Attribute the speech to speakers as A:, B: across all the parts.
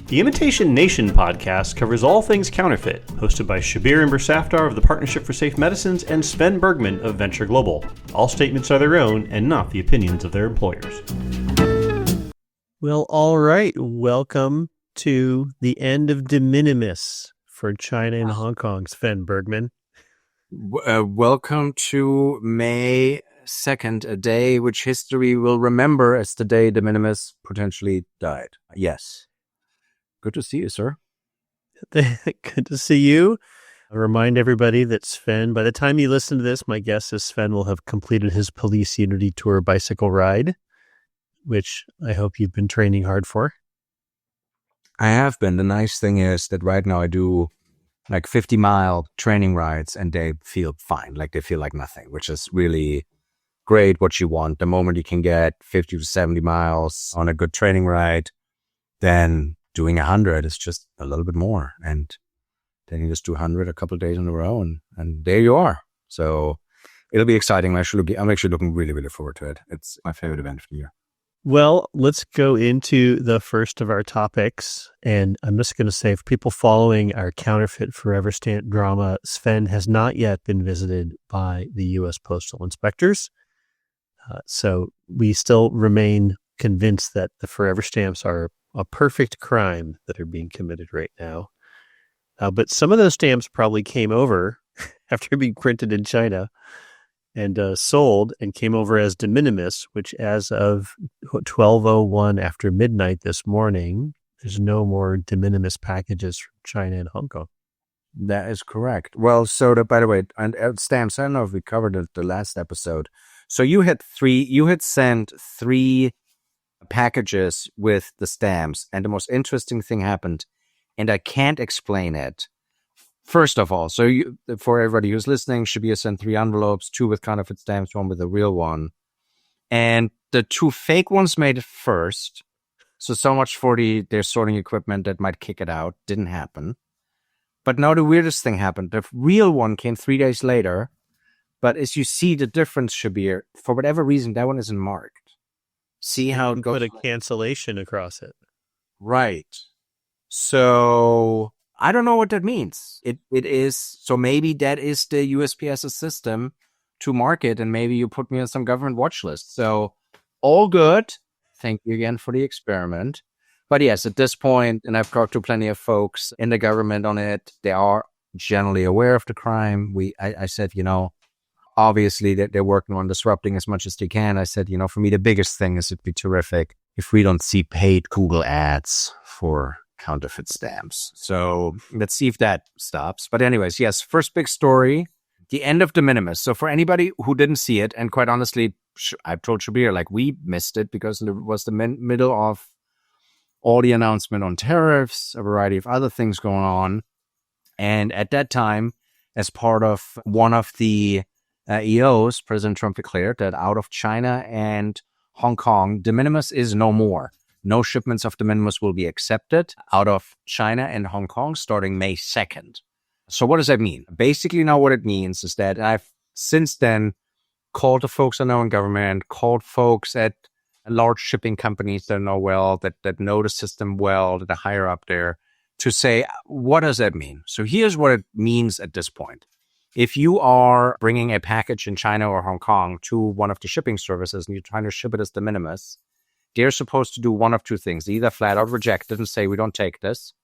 A: The Imitation Nation podcast covers all things counterfeit, hosted by Shabir Imber-Safdar of the Partnership for Safe Medicines and Sven Bergman of Venture Global. All statements are their own and not the opinions of their employers.
B: Well, all right. Welcome to the end of de minimis for China and Hong Kong, Sven Bergman.
C: Welcome to May 2nd, a day which history will remember as the day de minimis potentially died. Yes. Good to see you, sir.
B: Good to see you. I'll remind everybody that Sven, by the time you listen to this, my guess is Sven will have completed his Police Unity Tour bicycle ride, which I hope you've been training hard for.
C: I have been. The nice thing is that right now I do like 50-mile training rides and they feel fine. Like they feel like nothing, which is really great what you want. The moment you can get 50 to 70 miles on a good training ride, then doing 100 is just a little bit more. And then you just do 100 a couple of days in a row and there you are. So it'll be exciting. I'm actually looking really, really forward to it. It's my favorite event of the year.
B: Well, let's go into the first of our topics. And I'm just going to say, for people following our counterfeit forever stamp drama, Sven has not yet been visited by the U.S. Postal Inspectors. So we still remain convinced that the forever stamps are a perfect crime that are being committed right now. But some of those stamps probably came over after being printed in China and sold and came over as de minimis, which as of 12:01 after midnight this morning, there's no more de minimis packages from China and Hong Kong.
C: That is correct. Well, so by the way, and stamps, I don't know if we covered it the last episode. So you had sent three packages with the stamps, and the most interesting thing happened, and I can't explain it. First of all, for everybody who's listening, Shabir sent 3 envelopes, 2 with counterfeit stamps, 1 with a real one. And the 2 fake ones made it first. So much for their sorting equipment that might kick it out. Didn't happen. But now the weirdest thing happened. The real one came 3 days later. But as you see the difference, Shabir, for whatever reason, that one isn't marked. See how it goes?
B: Put a cancellation across it.
C: Right. So I don't know what that means. It is, so maybe that is the USPS's system to market, and maybe you put me on some government watch list. So all good. Thank you again for the experiment. But yes, at this point, and I've talked to plenty of folks in the government on it, they are generally aware of the crime. I said, obviously that they're working on disrupting as much as they can. I said, for me, the biggest thing is it'd be terrific if we don't see paid Google ads for counterfeit stamps. So let's see if that stops. But anyways, yes, first big story, the end of de minimis. So for anybody who didn't see it, and quite honestly, I've told Shabir, we missed it because it was the middle of all the announcement on tariffs, a variety of other things going on. And at that time, as part of one of the EOs, President Trump declared that out of China and Hong Kong, de minimis is no more. No shipments of de minimis will be accepted out of China and Hong Kong starting May 2nd. So what does that mean? Basically now what it means is that I've since then called the folks I know in government, called folks at large shipping companies that know well, that know the system well, that are higher up there, to say, what does that mean? So here's what it means at this point. If you are bringing a package in China or Hong Kong to one of the shipping services and you're trying to ship it as de minimis, they're supposed to do one of 2 things. Either flat out reject it and say, we don't take this,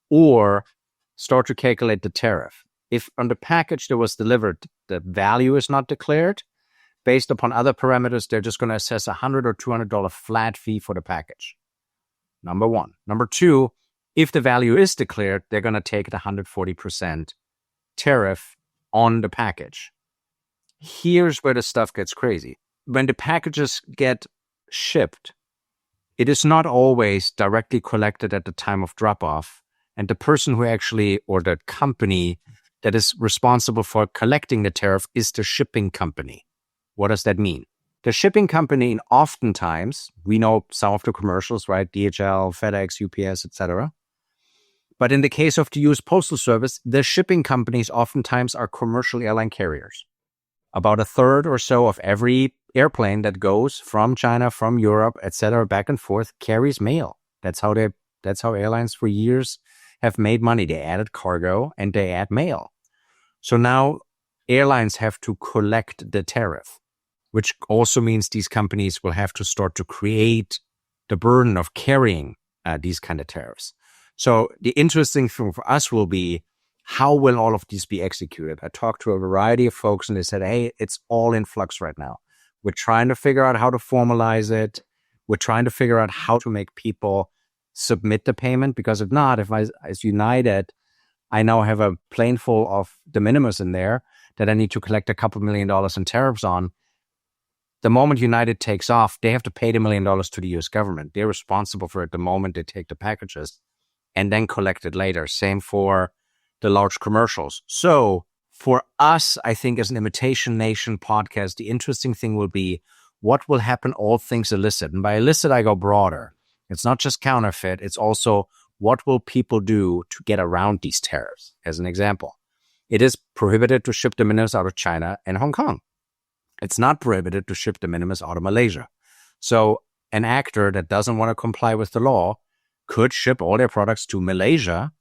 C: or start to calculate the tariff. If on the package that was delivered, the value is not declared, based upon other parameters, they're just going to assess $100 or $200 flat fee for the package. Number 1. Number 2, if the value is declared, they're going to take the 140% tariff on the package. Here's where the stuff gets crazy. When the packages get shipped, it is not always directly collected at the time of drop-off. And the person who actually, or the company that is responsible for collecting the tariff is the shipping company. What does that mean? The shipping company, oftentimes, we know some of the commercials, right? DHL, FedEx, UPS, etc. But in the case of the U.S. Postal Service, the shipping companies oftentimes are commercial airline carriers. About a third or so of every airplane that goes from China, from Europe, etc., back and forth carries mail. That's how they That's how airlines for years have made money. They added cargo and they add mail. So now airlines have to collect the tariff, which also means these companies will have to start to create the burden of carrying these kind of tariffs. So the interesting thing for us will be, how will all of these be executed? I talked to a variety of folks and they said, hey, it's all in flux right now. We're trying to figure out how to formalize it. We're trying to figure out how to make people submit the payment, because if not, if I, as United, I now have a plane full of de minimis in there that I need to collect a couple $1 million in tariffs on. The moment United takes off, they have to pay the $1 million to the US government. They're responsible for it the moment they take the packages and then collect it later. Same for the large commercials. So for us, I think as an Imitation Nation podcast, the interesting thing will be what will happen all things illicit. And by illicit, I go broader. It's not just counterfeit. It's also what will people do to get around these tariffs. As an example, it is prohibited to ship de minimis out of China and Hong Kong. It's not prohibited to ship de minimis out of Malaysia. So an actor that doesn't want to comply with the law could ship all their products to Malaysia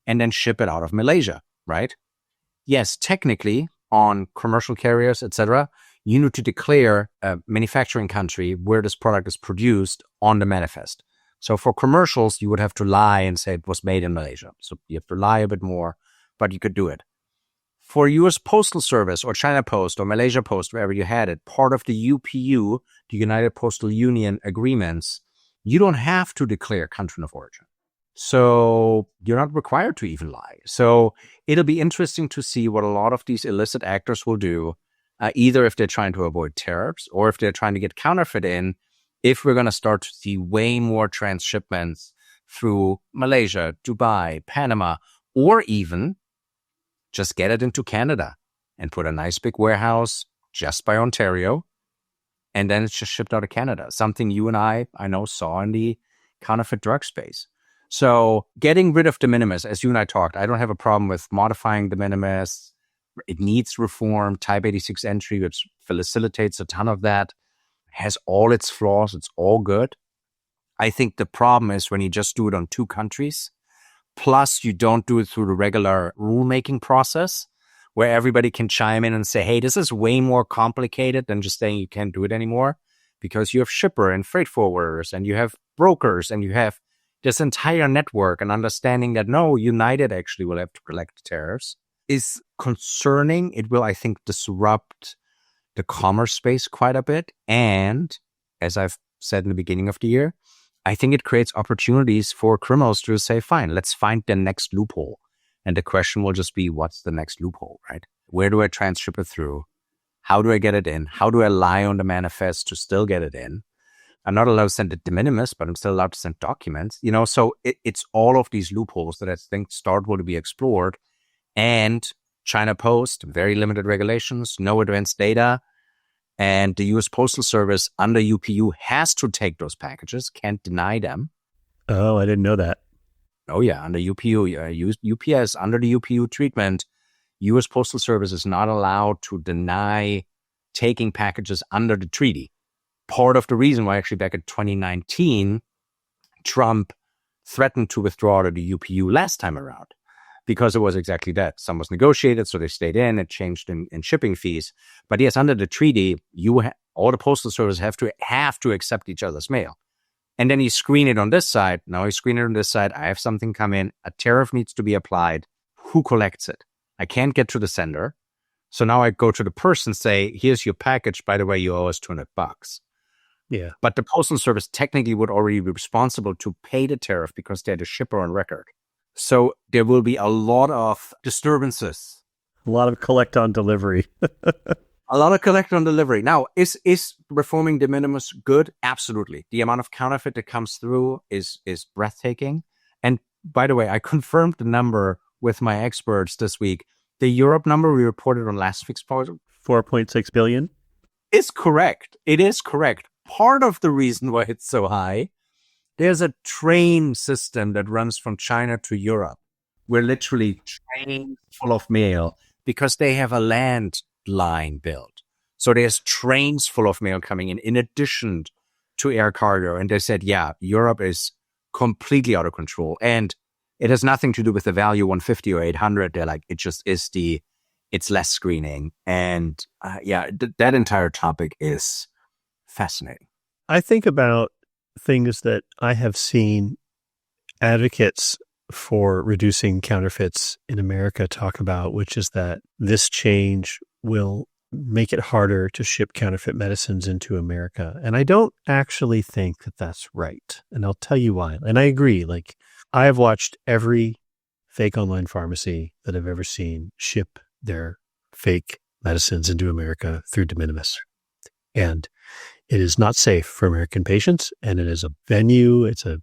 C: and then ship it out of Malaysia, right? Yes, technically on commercial carriers, etc., you need to declare a manufacturing country where this product is produced on the manifest. So for commercials, you would have to lie and say it was made in Malaysia. So you have to lie a bit more, but you could do it. For US Postal Service or China Post or Malaysia Post, wherever you had it, part of the UPU, the United Postal Union agreements, you don't have to declare country of origin. So you're not required to even lie. So it'll be interesting to see what a lot of these illicit actors will do, either if they're trying to avoid tariffs or if they're trying to get counterfeit in, if we're going to start to see way more transshipments through Malaysia, Dubai, Panama, or even just get it into Canada and put a nice big warehouse just by Ontario, and then it's just shipped out of Canada. Something you and I know, saw in the counterfeit drug space. So getting rid of de minimis, as you and I talked, I don't have a problem with modifying de minimis. It needs reform. Type 86 entry, which facilitates a ton of that, has all its flaws. It's all good. I think the problem is when you just do it on two countries, plus you don't do it through the regular rulemaking process where everybody can chime in and say, hey, this is way more complicated than just saying you can't do it anymore, because you have shipper and freight forwarders and you have brokers and you have this entire network, and understanding that no, United actually will have to collect tariffs is concerning. It will, I think, disrupt the commerce space quite a bit. And as I've said in the beginning of the year, I think it creates opportunities for criminals to say, fine, let's find the next loophole. And the question will just be, what's the next loophole, right? Where do I transship it through? How do I get it in? How do I lie on the manifest to still get it in? I'm not allowed to send it de minimis, but I'm still allowed to send documents. So it's all of these loopholes that I think start to be explored. And China Post, very limited regulations, no advanced data. And the US Postal Service under UPU has to take those packages, can't deny them.
B: Oh, I didn't know that.
C: Oh, yeah. Under UPU, UPS, under the UPU treatment, US Postal Service is not allowed to deny taking packages under the treaty. Part of the reason why actually back in 2019, Trump threatened to withdraw to the UPU last time around, because it was exactly that. Some was negotiated, so they stayed in. It changed in shipping fees. But yes, under the treaty, all the postal services have to accept each other's mail. And then you screen it on this side. Now you screen it on this side. I have something come in. A tariff needs to be applied. Who collects it? I can't get to the sender. So now I go to the person, say, here's your package. By the way, you owe us $200.
B: Yeah.
C: But the Postal Service technically would already be responsible to pay the tariff because they're the shipper on record. So there will be a lot of disturbances.
B: A lot of collect on delivery.
C: A lot of collect on delivery. Now, is reforming de minimis good? Absolutely. The amount of counterfeit that comes through is breathtaking. And by the way, I confirmed the number with my experts this week. The Europe number we reported on last week's podcast,
B: 4.6 billion,
C: is correct. It is correct. Part of the reason why it's so high, there's a train system that runs from China to Europe. We're literally trains full of mail because they have a land line built. So there's trains full of mail coming in addition to air cargo. And they said, yeah, Europe is completely out of control. And it has nothing to do with the value 150 or 800. They're like, it just is it's less screening. And that entire topic is fascinating.
B: I think about things that I have seen advocates for reducing counterfeits in America talk about, which is that this change will make it harder to ship counterfeit medicines into America. And I don't actually think that that's right. And I'll tell you why. And I agree. Like, I have watched every fake online pharmacy that I've ever seen ship their fake medicines into America through de minimis. And it is not safe for American patients. And it is a venue. It's a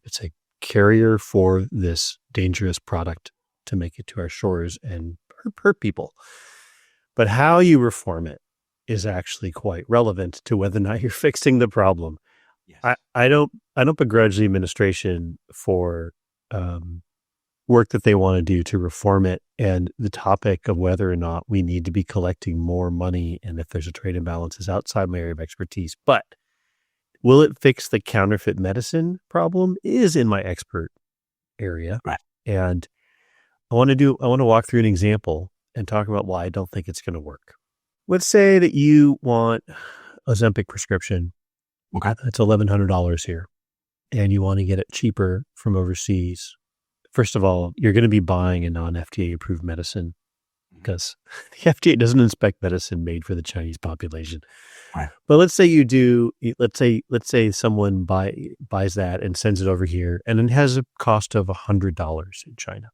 B: carrier for this dangerous product to make it to our shores and hurt people. But how you reform it is actually quite relevant to whether or not you're fixing the problem. Yes. I don't begrudge the administration for work that they want to do to reform it, and the topic of whether or not we need to be collecting more money and if there's a trade imbalance is outside my area of expertise. But will it fix the counterfeit medicine problem is in my expert area.
C: Right.
B: And I want to walk through an example and talk about why I don't think it's going to work. Let's say that you want Ozempic prescription.
C: Okay.
B: It's $1,100 here, and you want to get it cheaper from overseas. First of all, you're going to be buying a non-FDA approved medicine because the FDA doesn't inspect medicine made for the Chinese population.
C: Right.
B: But let's say you do. Let's say someone buys that and sends it over here, and it has a cost of $100 in China.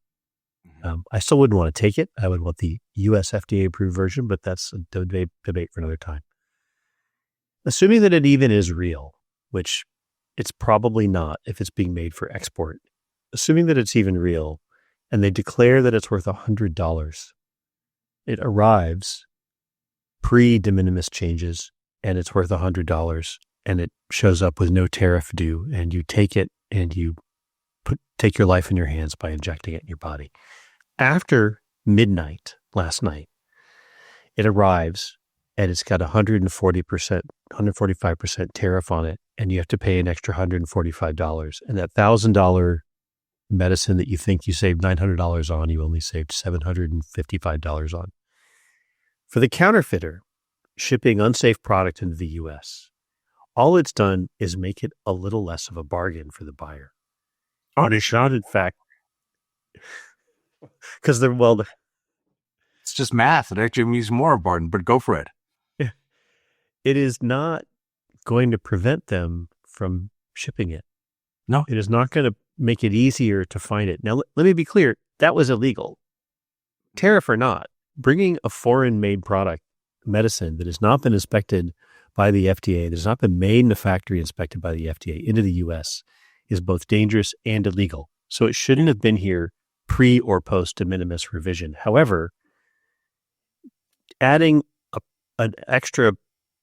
B: I still wouldn't want to take it. I would want the U.S. FDA approved version, but that's a debate for another time. Assuming that it even is real, which it's probably not if it's being made for export. Assuming that it's even real, and they declare that it's worth $100, it arrives pre-de minimis changes, and it's worth $100, and it shows up with no tariff due, and you take it and you take your life in your hands by injecting it in your body. After midnight last night, it arrives and it's got 145% tariff on it, and you have to pay an extra $145. And that $1,000 medicine that you think you saved $900 on, you only saved $755 on. For the counterfeiter shipping unsafe product into the U.S., all it's done is make it a little less of a bargain for the buyer. But it's not, in fact, because
C: it's just math. It actually means more bargain, but go for it.
B: Yeah. It is not going to prevent them from shipping it.
C: No.
B: It is not going to make it easier to find it. Now, let me be clear. That was illegal. Tariff or not, bringing a foreign-made product, medicine that has not been inspected by the FDA, that has not been made in a factory inspected by the FDA into the U.S. is both dangerous and illegal. So it shouldn't have been here pre or post de minimis revision. However, adding an extra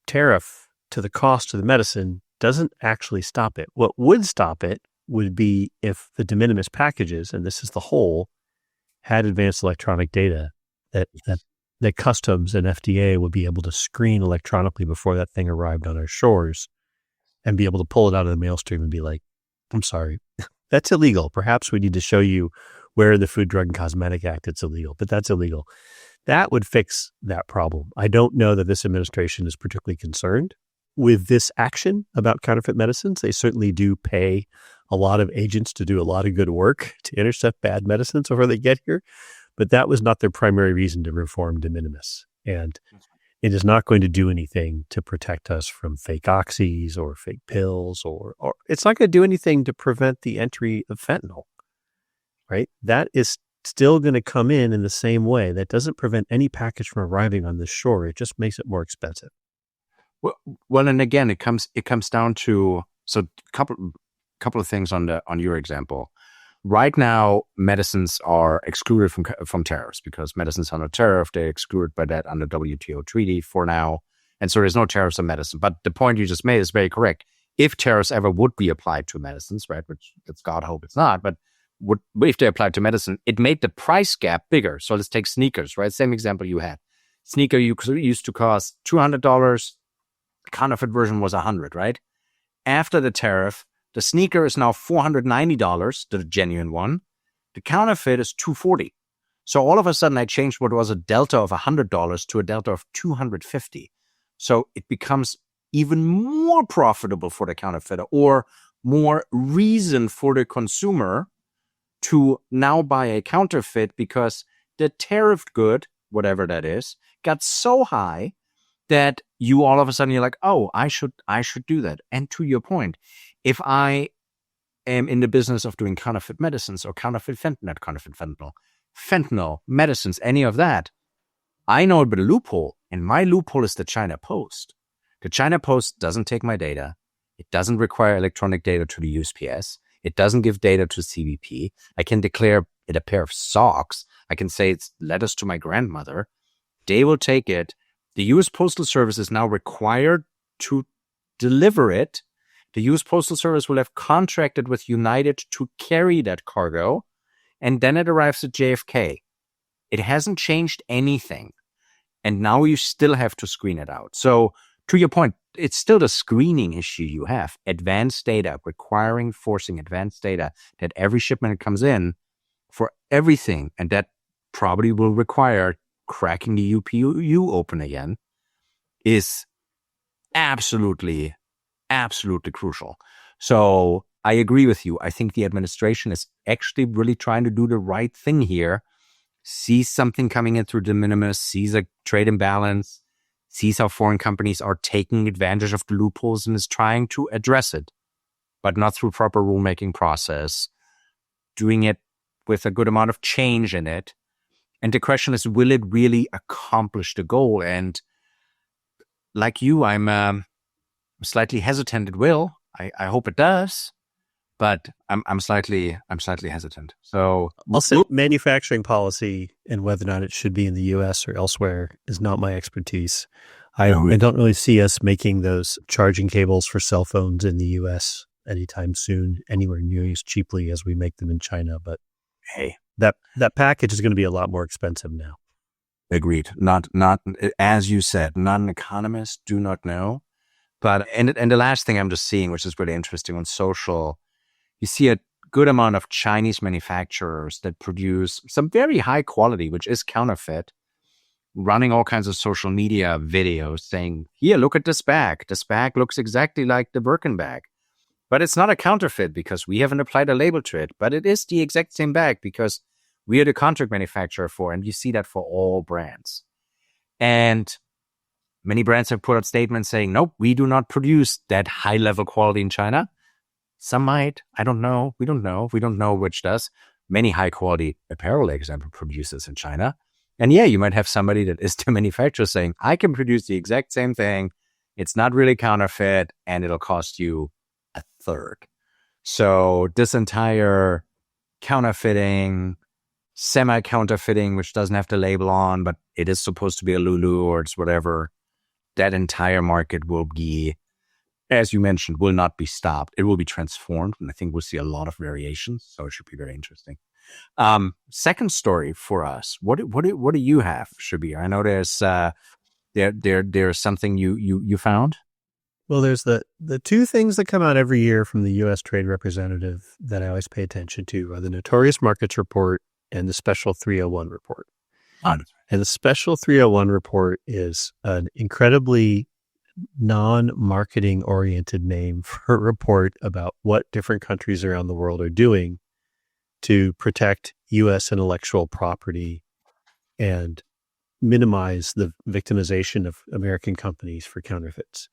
B: tariff to the cost of the medicine doesn't actually stop it. What would stop it would be if the de minimis packages, and this is the whole, had advanced electronic data that customs and FDA would be able to screen electronically before that thing arrived on our shores and be able to pull it out of the mail stream and be like, I'm sorry, that's illegal. Perhaps we need to show you where in the Food, Drug, and Cosmetic Act it's illegal, but that's illegal. That would fix that problem. I don't know that this administration is particularly concerned with this action about counterfeit medicines. They certainly do pay a lot of agents to do a lot of good work to intercept bad medicines before they get here, but that was not their primary reason to reform de minimis. And it is not going to do anything to protect us from fake oxys or fake pills, or it's not going to do anything to prevent the entry of fentanyl, right? That is still going to come in the same way. That doesn't prevent any package from arriving on the shore. It just makes it more expensive.
C: Well, and again, it comes down to, so couple of things on your example. Right now, medicines are excluded from tariffs because medicines are not tariff. They're excluded by that under WTO treaty for now. And so there's no tariffs on medicine. But the point you just made is very correct. If tariffs ever would be applied to medicines, right, which let's God hope it's not, but if they applied to medicine, it made the price gap bigger. So let's take sneakers, right? Same example you had. Sneaker used to cost $200. The counterfeit version was $100, right? After the tariff, The sneaker is now $490, the genuine one. The counterfeit is $240. So all of a sudden, I changed what was a delta of $100 to a delta of $250. So it becomes even more profitable for the counterfeiter, or more reason for the consumer to now buy a counterfeit, because the tariff good, whatever that is, got so high that you all of a sudden you're like, oh, I should do that. And to your point, if I am in the business of doing counterfeit medicines or fentanyl medicines, any of that, I know about a loophole, and my loophole is the China Post. The China Post doesn't take my data. It doesn't require electronic data to the USPS. It doesn't give data to CBP. I can declare it a pair of socks. I can say it's letters to my grandmother. They will take it. The U.S. Postal Service is now required to deliver it. The U.S. Postal Service will have contracted with United to carry that cargo, and then it arrives at JFK. It hasn't changed anything. And now you still have to screen it out. So to your point, it's still the screening issue you have. Advanced data, forcing advanced data that every shipment comes in for everything. And that probably will require cracking the UPU open again, is absolutely crucial. So I agree with you. I think the administration is actually really trying to do the right thing here. Sees something coming in through de minimis, sees a trade imbalance, sees how foreign companies are taking advantage of the loopholes, and is trying to address it, but not through proper rulemaking process, doing it with a good amount of change in it. And the question is, will it really accomplish the goal? And like you, I'm slightly hesitant it will. I hope it does, but I'm slightly hesitant. So
B: also, manufacturing policy and whether or not it should be in the U.S. or elsewhere is not my expertise. I don't really see us making those charging cables for cell phones in the U.S. anytime soon, anywhere near as cheaply as we make them in China. But
C: hey,
B: that package is going to be a lot more expensive now.
C: Agreed. Not as you said, not an economist, do not know. But and the last thing I'm just seeing, which is really interesting on social, you see a good amount of Chinese manufacturers that produce some very high quality, which is counterfeit, running all kinds of social media videos saying, here, look at this bag. This bag looks exactly like the Birkin bag. But it's not a counterfeit because we haven't applied a label to it. But it is the exact same bag because we are the contract manufacturer for, and you see that for all brands. And many brands have put out statements saying, nope, we do not produce that high level quality in China. Some might. I don't know. We don't know. We don't know which does. Many high quality apparel, example, produces in China. And yeah, you might have somebody that is the manufacturer saying, I can produce the exact same thing. It's not really counterfeit and it'll cost you a third. So this entire counterfeiting, semi-counterfeiting, which doesn't have the label on, but it is supposed to be a Lulu or it's whatever, that entire market will be, as you mentioned, will not be stopped. It will be transformed. And I think we'll see a lot of variations. So it should be very interesting. Second story for us. What do you have, Shabir? I know there's something you found.
B: Well, there's the two things that come out every year from the U.S. Trade Representative that I always pay attention to are the Notorious Markets Report and the Special 301 Report. And the Special 301 Report is an incredibly non-marketing oriented name for a report about what different countries around the world are doing to protect U.S. intellectual property and minimize the victimization of American companies for counterfeits.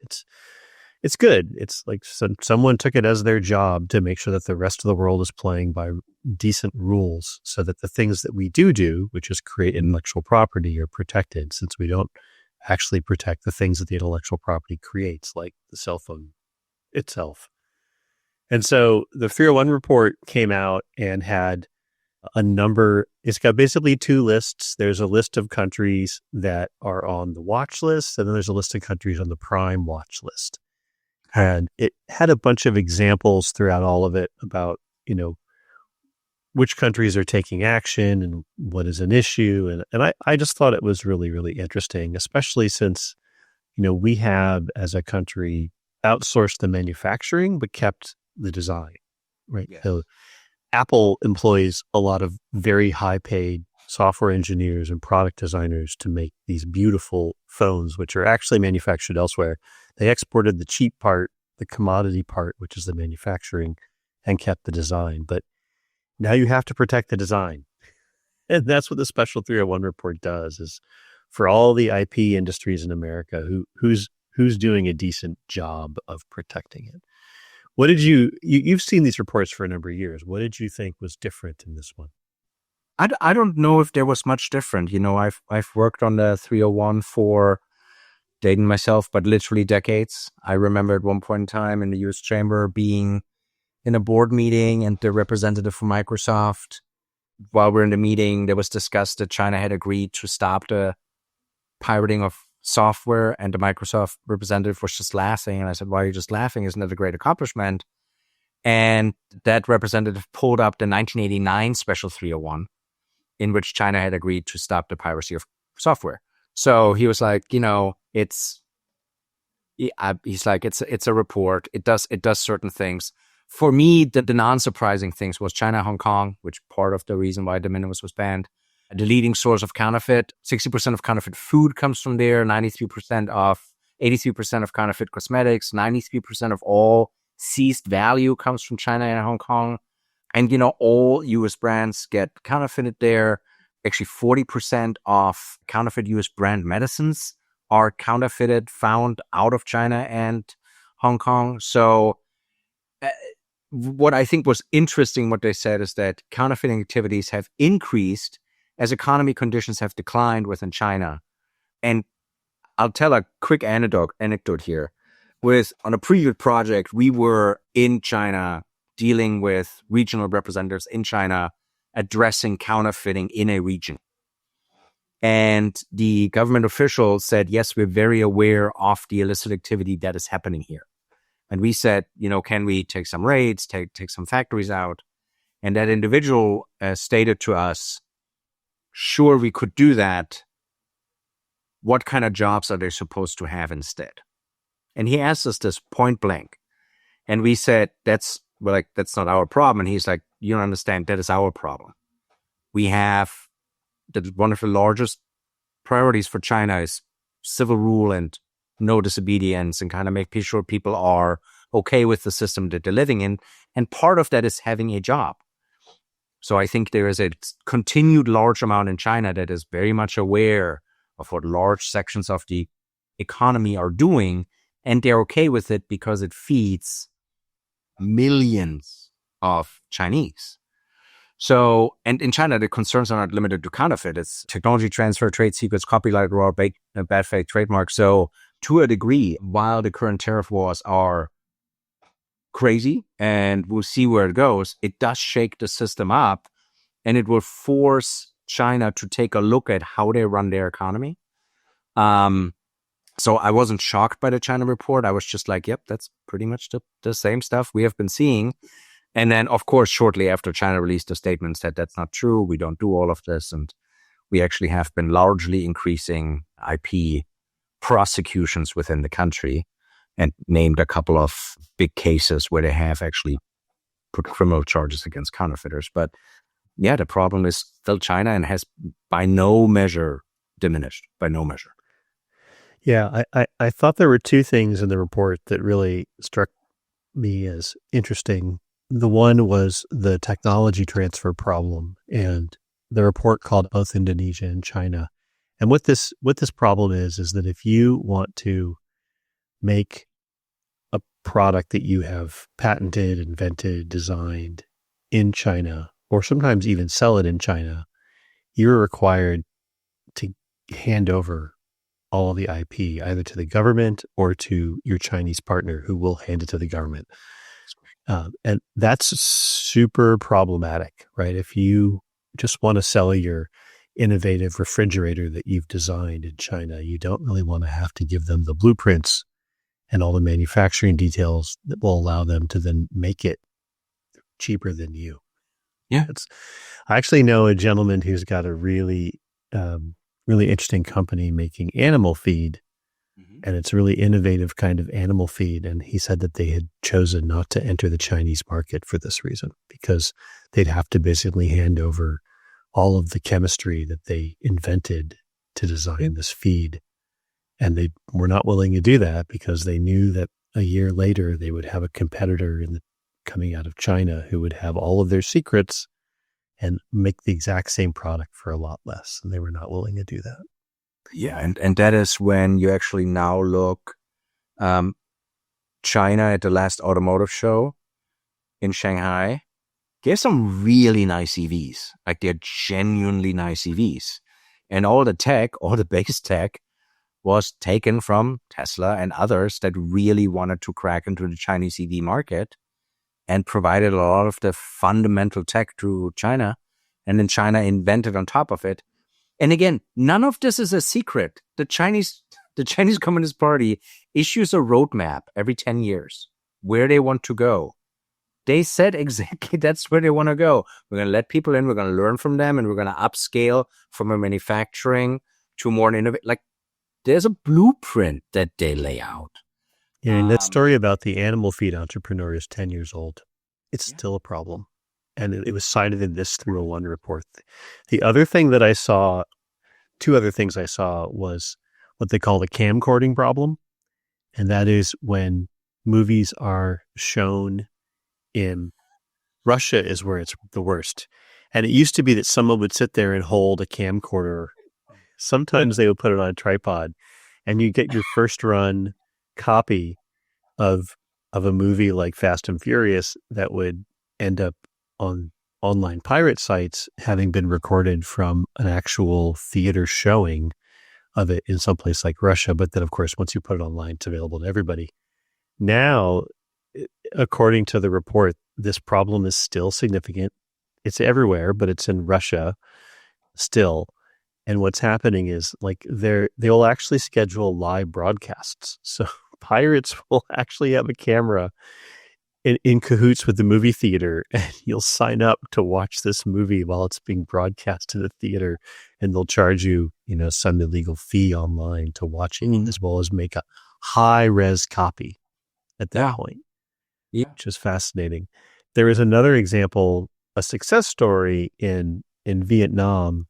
B: It's good. It's like someone took it as their job to make sure that the rest of the world is playing by decent rules so that the things that we do, which is create intellectual property, are protected, since we don't actually protect the things that the intellectual property creates, like the cell phone itself. And so the 301 report came out and had a number. It's got basically two lists. There's a list of countries that are on the watch list, and then there's a list of countries on the prime watch list. And it had a bunch of examples throughout all of it about, which countries are taking action and what is an issue. And I just thought it was really, really interesting, especially since, we have as a country outsourced the manufacturing, but kept the design, right?
C: Yes.
B: So Apple employs a lot of very high paid software engineers and product designers to make these beautiful phones, which are actually manufactured elsewhere. They exported the cheap part, the commodity part, which is the manufacturing, and kept the design. But now you have to protect the design. And that's what the Special 301 report does, is for all the IP industries in America, who's doing a decent job of protecting it. What did you've seen these reports for a number of years. What did you think was different in this one?
C: I don't know if there was much different. I've worked on the 301 for, dating myself, but literally decades. I remember at one point in time in the US Chamber being in a board meeting, and the representative from Microsoft, while we're in the meeting, there was discussed that China had agreed to stop the pirating of software, and the Microsoft representative was just laughing. And I said, why are you just laughing? Isn't that a great accomplishment? And that representative pulled up the 1989 Special 301, in which China had agreed to stop the piracy of software. So he was like, it's a report. It does certain things. For me, the non-surprising things was China, Hong Kong, which part of the reason why the Minimis was banned. The leading source of counterfeit, 60% of counterfeit food comes from there, 83% of counterfeit cosmetics, 93% of all seized value comes from China and Hong Kong. And, all US brands get counterfeited there. Actually, 40% of counterfeit US brand medicines are counterfeited, found out of China and Hong Kong. So what I think was interesting, what they said, is that counterfeiting activities have increased as economy conditions have declined within China. And I'll tell a quick anecdote here. On a previous project, we were in China dealing with regional representatives in China addressing counterfeiting in a region. And the government officials said, yes, we're very aware of the illicit activity that is happening here. And we said, can we take some raids, take some factories out? And that individual stated to us, sure, we could do that. What kind of jobs are they supposed to have instead? And he asked us this point blank. And we said, that's not our problem. And he's like, you don't understand, that is our problem. We have one of the largest priorities for China is civil rule and no disobedience, and kind of make sure people are okay with the system that they're living in. And part of that is having a job. So I think there is a continued large amount in China that is very much aware of what large sections of the economy are doing, and they're okay with it because it feeds millions of Chinese. So, and in China, the concerns are not limited to counterfeit. It's technology transfer, trade secrets, copyright law, bad faith trademark. So to a degree, while the current tariff wars are crazy and we'll see where it goes, it does shake the system up, and it will force China to take a look at how they run their economy. So I wasn't shocked by the China report. I was just like, yep, that's pretty much the same stuff we have been seeing. And then, of course, shortly after, China released a statement said that's not true. We don't do all of this. And we actually have been largely increasing IP prosecutions within the country, and named a couple of big cases where they have actually put criminal charges against counterfeiters. But yeah, the problem is still China, and has by no measure diminished, by no measure.
B: Yeah, I thought there were two things in the report that really struck me as interesting. The one was the technology transfer problem, and the report called both Indonesia and China. And what this problem is that if you want to make a product that you have patented, invented, designed in China, or sometimes even sell it in China, you're required to hand over all the IP either to the government or to your Chinese partner, who will hand it to the government. And that's super problematic, right? If you just want to sell your innovative refrigerator that you've designed in China, you don't really want to have to give them the blueprints and all the manufacturing details that will allow them to then make it cheaper than you.
C: Yeah.
B: I actually know a gentleman who's got a really interesting company making animal feed and it's a really innovative kind of animal feed. And he said that they had chosen not to enter the Chinese market for this reason, because they'd have to basically hand over all of the chemistry that they invented to design this feed. And they were not willing to do that because they knew that a year later they would have a competitor coming out of China who would have all of their secrets and make the exact same product for a lot less. And they were not willing to do that.
C: Yeah, and that is when you actually now look, China at the last automotive show in Shanghai gave some really nice EVs. Like, they're genuinely nice EVs. And all the base tech was taken from Tesla and others that really wanted to crack into the Chinese EV market and provided a lot of the fundamental tech to China. And then China invented on top of it. And again, none of this is a secret. The Chinese Communist Party issues a roadmap every 10 years where they want to go. They said exactly that's where they want to go. We're going to let people in, we're going to learn from them, and we're going to upscale from a manufacturing to more an innovative. Like, there's a blueprint that they lay out.
B: Yeah, and that story about the animal feed entrepreneur is 10 years old. It's still a problem. And it was cited in this 301 report. The other thing that I saw, two other things I saw, was what they call the camcording problem. And that is when movies are shown in Russia is where it's the worst. And it used to be that someone would sit there and hold a camcorder. Sometimes they would put it on a tripod, and you get your first run copy of a movie like Fast and Furious that would end up on online pirate sites, having been recorded from an actual theater showing of it in some place like Russia. But then, of course, once you put it online, it's available to everybody. Now, according to the report, this problem is still significant. It's everywhere, but it's in Russia still. And what's happening is, like, they'll actually schedule live broadcasts. So pirates will actually have a camera in cahoots with the movie theater, and you'll sign up to watch this movie while it's being broadcast to the theater, and they'll charge you, some illegal fee online to watch it, as well as make a high-res copy at that point, which is fascinating. There is another example, a success story in Vietnam,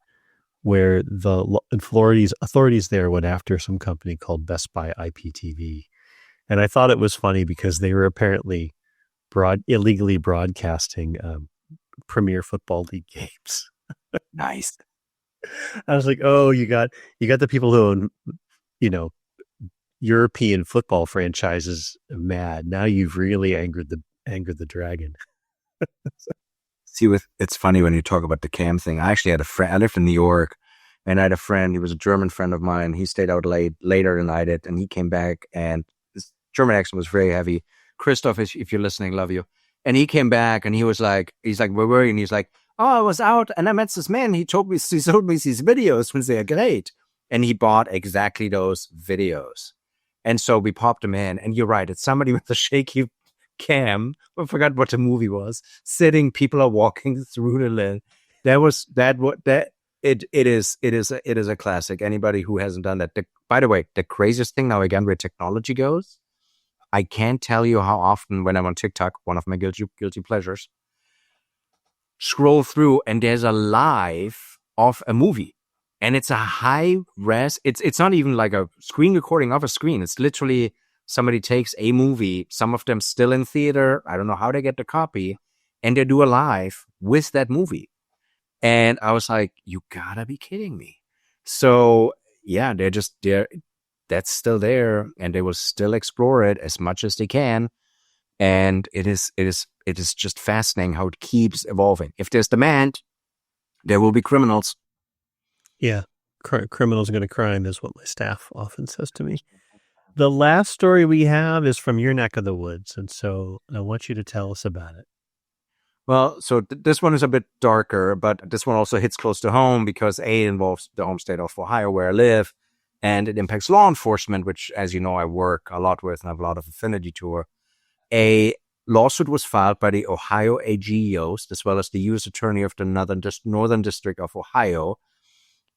B: where the authorities there went after some company called Best Buy IPTV. And I thought it was funny because they were apparently illegally broadcasting Premier Football League games.
C: Nice.
B: I was like, oh, you got the people who own, European football franchises mad. Now you've really angered the dragon.
C: See, it's funny when you talk about the cam thing. I actually had a friend. I lived in New York, and I had a friend. He was a German friend of mine. He stayed out later than I did, and he came back, and his German accent was very heavy. Christoph, if you're listening, love you. And he came back, and he's like, where were you? And he's like, oh, I was out, and I met this man. He sold me these videos when they are great, and he bought exactly those videos. And so we popped them in, and you're right. It's somebody with a shaky cam. I forgot what the movie was. Sitting, people are walking through the lens. It is a classic. Anybody who hasn't done that. By the way, the craziest thing now, again, where technology goes, I can't tell you how often when I'm on TikTok, one of my guilty pleasures, scroll through and there's a live of a movie. And it's a high res. It's not even like a screen recording of a screen. It's literally somebody takes a movie, some of them still in theater. I don't know how they get the copy, and they do a live with that movie. And I was like, you gotta be kidding me. So yeah, that's still there, and they will still explore it as much as they can. And it is just fascinating how it keeps evolving. If there's demand, there will be criminals.
B: Yeah, criminals are going to crime is what my staff often says to me. The last story we have is from your neck of the woods, and so I want you to tell us about it.
C: Well, so this one is a bit darker, but this one also hits close to home because it involves the home state of Ohio where I live, and it impacts law enforcement, which, as you know, I work a lot with and have a lot of affinity to. A lawsuit was filed by the Ohio AG Yost, as well as the U.S. Attorney of the Northern District of Ohio.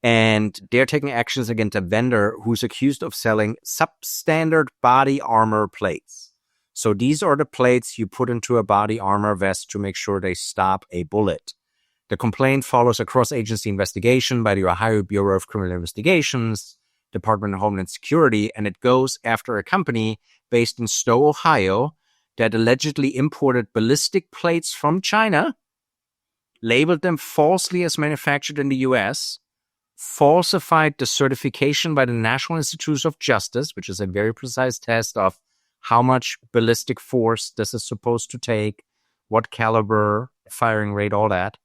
C: And they're taking actions against a vendor who's accused of selling substandard body armor plates. So these are the plates you put into a body armor vest to make sure they stop a bullet. The complaint follows a cross-agency investigation by the Ohio Bureau of Criminal Investigations, Department of Homeland Security, and it goes after a company based in Stowe, Ohio, that allegedly imported ballistic plates from China, labeled them falsely as manufactured in the U.S., falsified the certification by the National Institutes of Justice, which is a very precise test of how much ballistic force this is supposed to take, what caliber, firing rate, all that.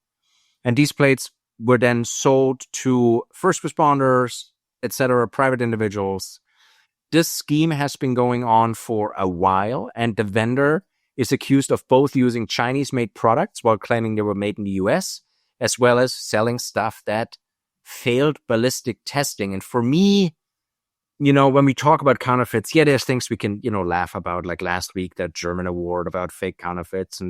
C: And these plates were then sold to first responders, etc., private individuals. This scheme has been going on for a while, and the vendor is accused of both using Chinese-made products while claiming they were made in the US, as well as selling stuff that failed ballistic testing. And for me, when we talk about counterfeits, there's things we can, laugh about, like last week, that German award about fake counterfeits.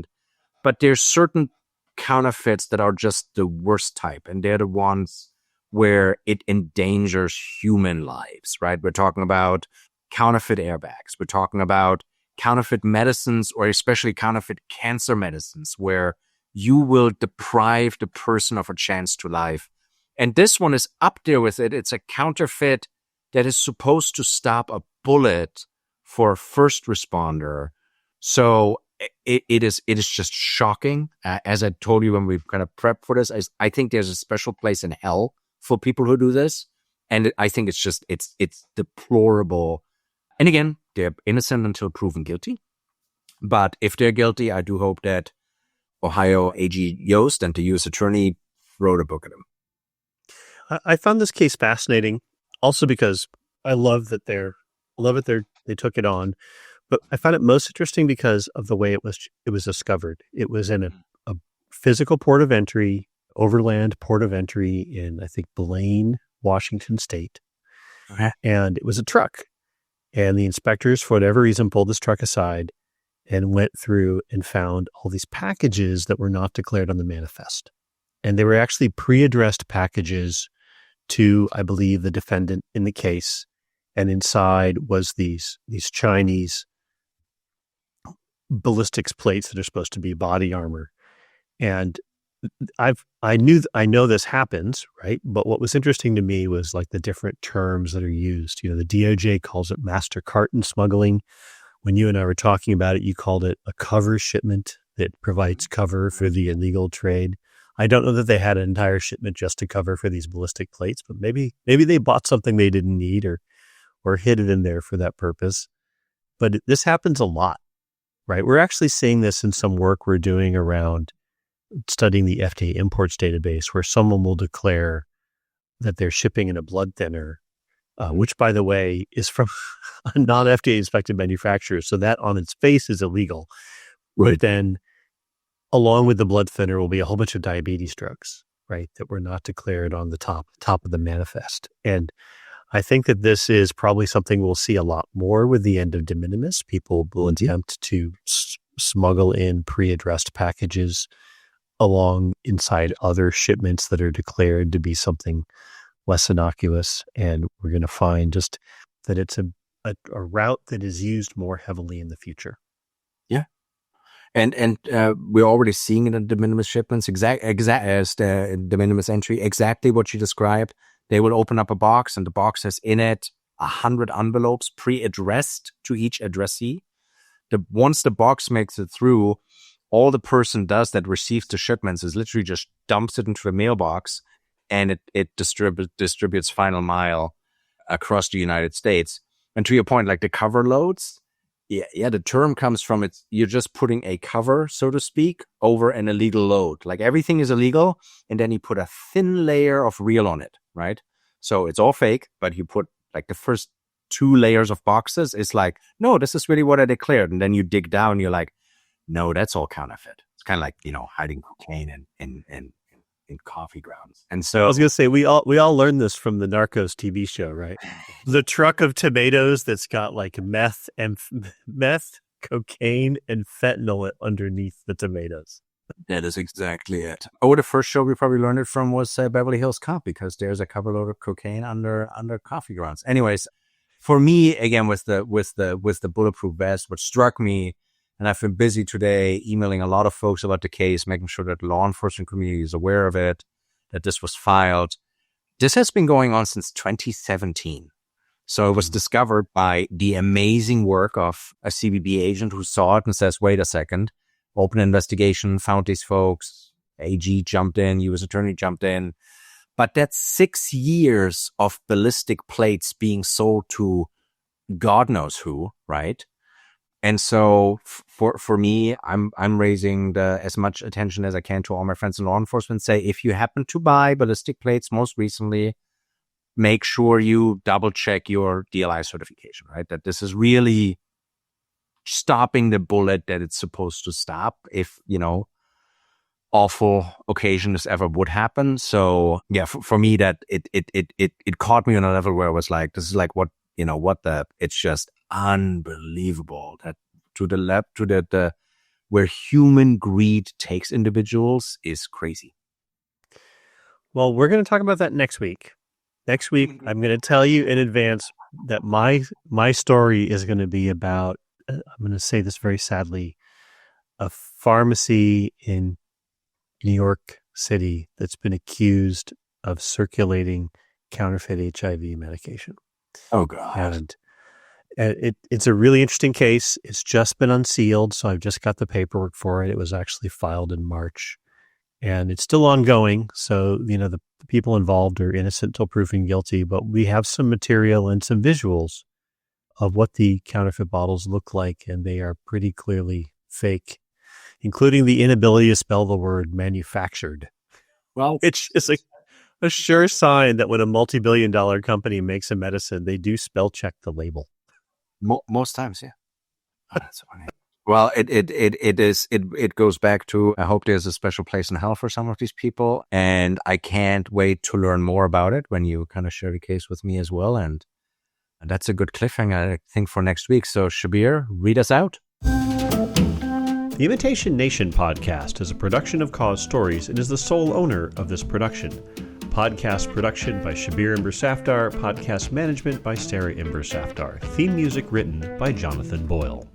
C: But there's certain counterfeits that are just the worst type, and they're the ones where it endangers human lives, right? We're talking about counterfeit airbags. We're talking about counterfeit medicines, or especially counterfeit cancer medicines, where you will deprive the person of a chance to life. And this one is up there with it. It's a counterfeit that is supposed to stop a bullet for a first responder. So it is just shocking. As I told you when we kind of prepped for this, I think there's a special place in hell for people who do this. And I think it's deplorable. And again, they're innocent until proven guilty. But if they're guilty, I do hope that Ohio AG Yost and the U.S. Attorney wrote a book at him.
B: I found this case fascinating, also because I love that they took it on. But I found it most interesting because of the way it was discovered. It was in a physical port of entry, overland port of entry in, I think, Blaine, Washington State.
C: Okay.
B: And it was a truck. And the inspectors, for whatever reason, pulled this truck aside and went through and found all these packages that were not declared on the manifest. And they were actually pre-addressed packages to, I believe, the defendant in the case. And inside was these Chinese ballistics plates that are supposed to be body armor. And I know this happens, right? But what was interesting to me was like the different terms that are used. The DOJ calls it master carton smuggling. When you and I were talking about it, you called it a cover shipment that provides cover for the illegal trade. I don't know that they had an entire shipment just to cover for these ballistic plates, but maybe they bought something they didn't need or hid it in there for that purpose. But this happens a lot, right? We're actually seeing this in some work we're doing around studying the FDA imports database, where someone will declare that they're shipping in a blood thinner, which, by the way, is from a non-FDA inspected manufacturer. So that on its face is illegal. Right. But then along with the blood thinner will be a whole bunch of diabetes drugs, right, that were not declared on the top of the manifest. And I think that this is probably something we'll see a lot more with the end of de minimis. People will attempt to smuggle in pre-addressed packages along inside other shipments that are declared to be something less innocuous. And we're going to find just that it's a route that is used more heavily in the future.
C: Yeah. And we're already seeing it in de minimis shipments, exact as the de minimis entry, exactly what you described. They will open up a box, and the box has in it 100 envelopes pre-addressed to each addressee. Once the box makes it through, all the person does that receives the shipments is literally just dumps it into the mailbox, and it distributes final mile across the United States. And to your point, like the cover loads, yeah, the term comes from it. You're just putting a cover, so to speak, over an illegal load. Like everything is illegal, and then you put a thin layer of real on it, right? So it's all fake, but you put like the first 2 layers of boxes is like, no, this is really what I declared. And then you dig down, you're like, no, that's all counterfeit. It's kind of like, hiding cocaine in coffee grounds. And so
B: I was going to say, we all learned this from the Narcos TV show, right? The truck of tomatoes that's got like meth, cocaine, and fentanyl underneath the tomatoes.
C: That is exactly it. Oh, the first show we probably learned it from was Beverly Hills Cop, because there's a couple load of cocaine under coffee grounds. Anyways, for me, again, with the bulletproof vest, what struck me, and I've been busy today emailing a lot of folks about the case, making sure that the law enforcement community is aware of it, that this was filed. This has been going on since 2017. So it was discovered by the amazing work of a CBP agent who saw it and says, wait a second, open investigation, found these folks, AG jumped in, U.S. attorney jumped in. But that's 6 years of ballistic plates being sold to God knows who, right? And so for me, I'm raising as much attention as I can to all my friends in law enforcement. Say, if you happen to buy ballistic plates most recently, make sure you double check your DLI certification, right? That this is really stopping the bullet that it's supposed to stop if, awful occasions ever would happen. So yeah, for me, that it caught me on a level where I was like, this is like it's just unbelievable that to the where human greed takes individuals is crazy.
B: Well, we're going to talk about that next week. Next week, I'm going to tell you in advance that my story is going to be about, I'm going to say this very sadly, a pharmacy in New York City that's been accused of circulating counterfeit HIV medication.
C: Oh, God.
B: And it's a really interesting case. It's just been unsealed, so I've just got the paperwork for it. It was actually filed in March. And it's still ongoing, so the people involved are innocent till proven guilty. But we have some material and some visuals of what the counterfeit bottles look like, and they are pretty clearly fake, including the inability to spell the word manufactured.
C: Well,
B: it's just a sure sign that when a multi-billion-dollar company makes a medicine, they do spell check the label.
C: Most times, yeah. Oh, that's funny. Well, it goes back to, I hope there's a special place in hell for some of these people. And I can't wait to learn more about it when you kind of share the case with me as well. And that's a good cliffhanger, I think, for next week. So Shabir, read us out.
A: The Imitation Nation podcast is a production of Cause Stories and is the sole owner of this production. Podcast production by Shabir Imber-Safdar. Podcast management by Sarah Imber-Safdar. Theme music written by Jonathan Boyle.